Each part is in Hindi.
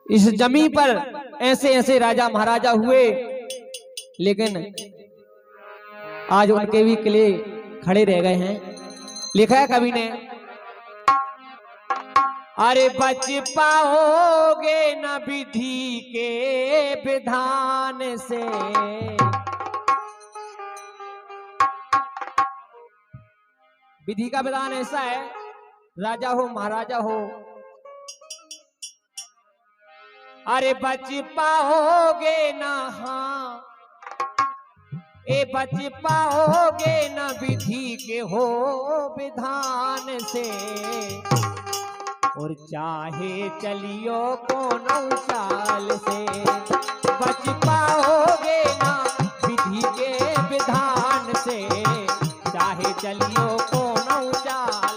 इस जमीन पर ऐसे ऐसे राजा महाराजा हुए, लेकिन आज उनके भी किले खड़े रह गए हैं। लिखा है कवि ने, अरे बच पाओगे न विधि के विधान से, विधि का विधान ऐसा है, राजा हो महाराजा हो, अरे बच पाओगे ना, हाँ ए बच पाओगे न विधि के हो विधान से, और चाहे चलियो कोनो चाल से, बच पाओगे ना विधि के विधान से, चाहे चलियो कोनो चाल।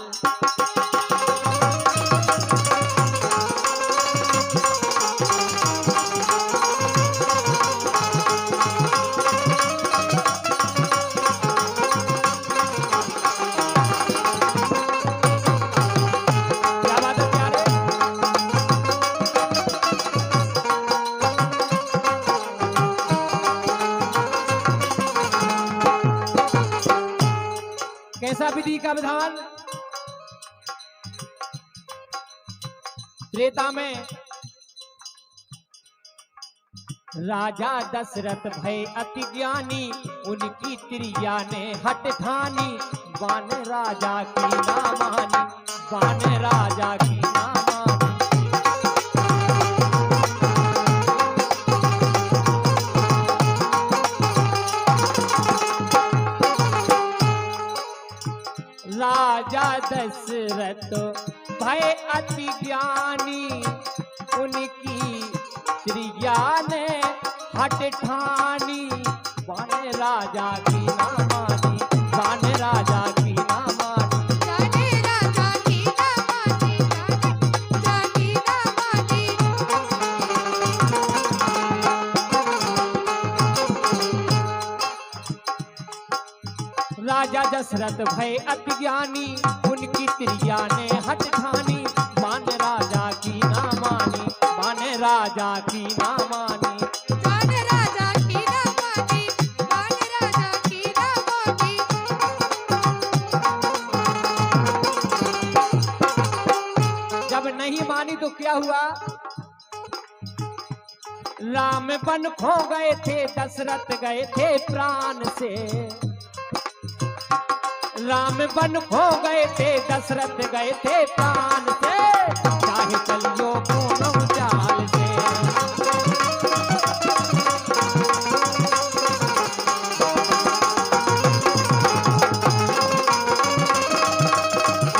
कैसा विधि का विधान? त्रेता में राजा दशरथ भय अति ज्ञानी, उनकी त्रिया ने हट ठानी, बान राजा की ना मानी, बान राजा की ना मानी। राजा दशरथ भय अति ज्ञानी, उनकी त्रिया ने हट ठानी, बान राजा की ना मानी, बान राजा की ना मानी, बान राजा की ना मानी, राजा की ना मानी। राजा दशरथ भय अति ज्ञानी, उनकी त्रिया ने हट ठानी, बान राजा की ना मानी, बान राजा की ना मानी। बान राजा की ना मानी, बान राजा की ना मानी। जब नहीं मानी तो क्या हुआ? राम बन खो गए थे, दशरथ गए थे प्राण से, राम बन खो गए थे, दशरथ गए थे प्राण से, चाहे चलियो कोनो चाल से।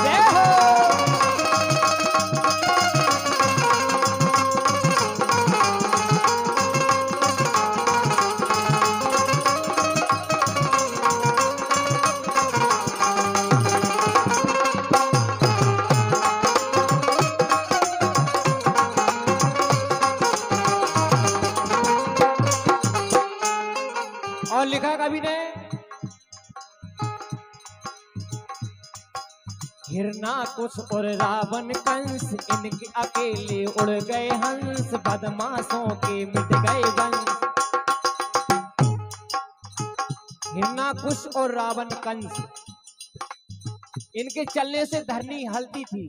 जय हो। और लिखा कवि ने, हिरणाकुश और रावण कंस, इनके अकेले उड़ गए हंस, बदमाशों के मिट गए वंश। हिरणाकुश और रावण कंस, इनके चलने से धरनी हलती थी,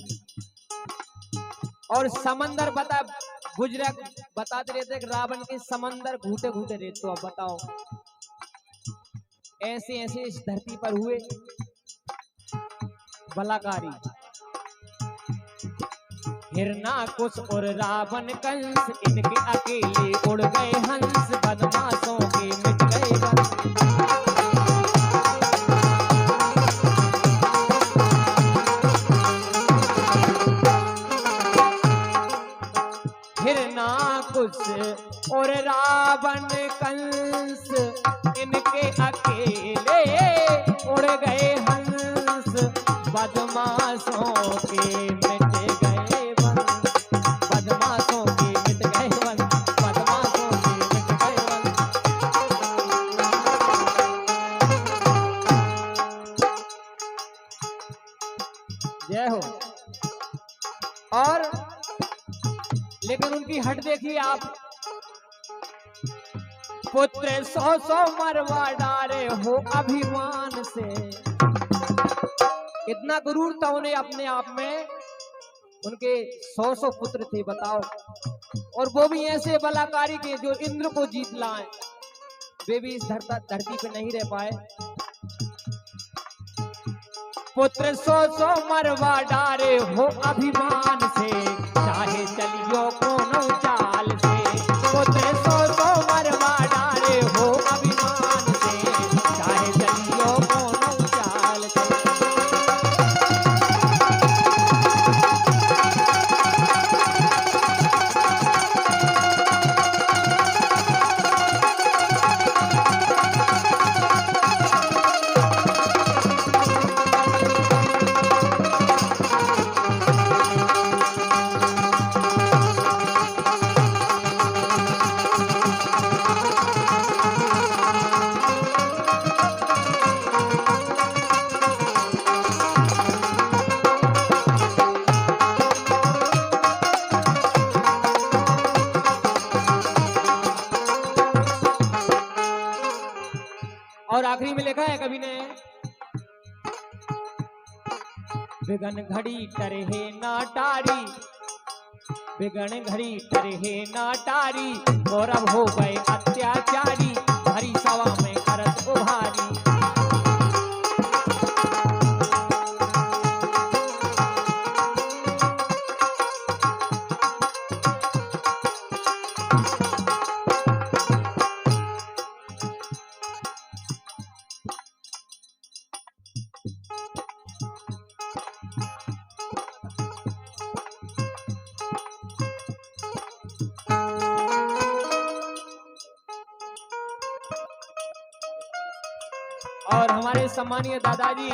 और समंदर बताते रहते कि रावण के समंदर घूटे घूटे रहते। तो अब बताओ, ऐसे ऐसे इस धरती पर हुए बलाकारी। हिरणाकुश और रावण कंस, इनके अकेले उड़ गए हंस, बदमाशों के मिट गए वंश। हिरणाकुश और रावण कंस, इनके अकेले उड़ गए हंस, बदमाशों के मिट गए वंश, बदमाशों के मिट गए वंश, बदमाशों के मिट गए वंश। जय हो। और लेकिन उनकी छठ देखिए आप। पुत्र 100 मरवा डारे हो अभिमान से। इतना गुरूर था उन्हें अपने आप में, उनके 100 पुत्र थे बताओ, और वो भी ऐसे बलाकारी के जो इंद्र को जीत लाए। वे भी इस धरती पे नहीं रह पाए। पुत्र 100 मरवा डारे हो अभिमान से, चाहे चलियो कोनो चाल से। पुत्र 100 मरवा डारे हो अभिमान से, चाहे चलियो कोनो चाल से। और आखिरी में लिखा है कवि ने, बिगन घड़ी टरहे ना टारी, बिगन घड़ी टरहे ना टारी, गौरव हो गए अत्याचारी, भरी सभा में करत उभारी। और हमारे सम्मानीय दादाजी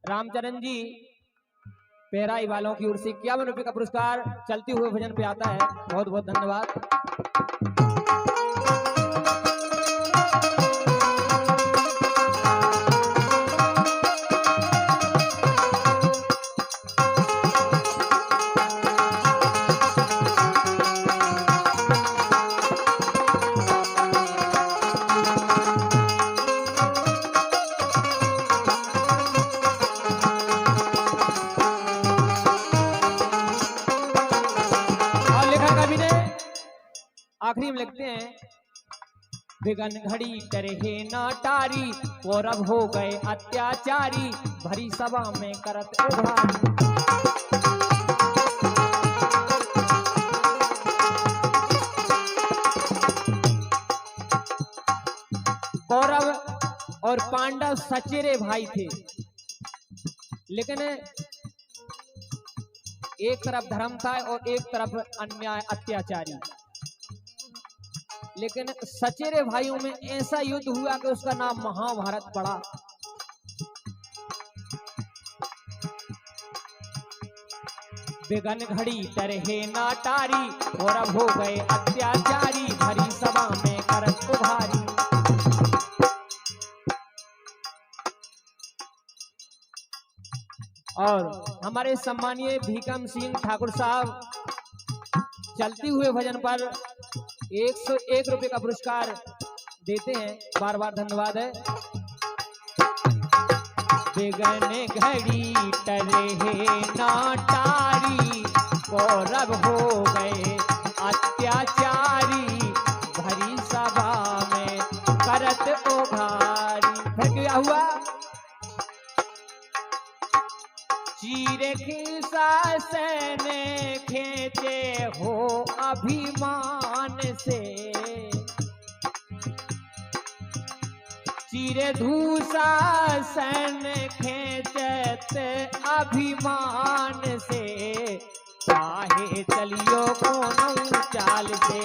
रामचरण जी पेराई वालों की ओर से 51 रुपए का पुरस्कार चलते हुए भजन पे आता है। बहुत बहुत धन्यवाद। आखिरी में लिखते हैं, बिगन घड़ी टरहे ना टारी, गौरव हो गए अत्याचारी, भरी सभा में करत उभारी। कौरव और पांडव सचेरे भाई थे, लेकिन एक तरफ धर्म था और एक तरफ अन्याय अत्याचारी। लेकिन सचेरे भाइयों में ऐसा युद्ध हुआ कि उसका नाम महाभारत पड़ा। बिगन घड़ी टरहे ना टारी, गौरव हो गए अत्याचारी, भरी सभा में करत उभारी। और हमारे सम्मानीय भीकम सिंह ठाकुर साहब चलते हुए भजन पर 101 रुपए का पुरस्कार देते हैं। बार बार धन्यवाद है। बिगन घड़ी टरहे ना टारी, गौरव हो गए अत्याचारी, भरी सभा में करत उभारी। फिर क्या हुआ? चीरे खीसा से खेचे हो अभिमान से, चीरे धूसा सन खेचत अभिमान से, चाहे चलियो कोनो चाल से।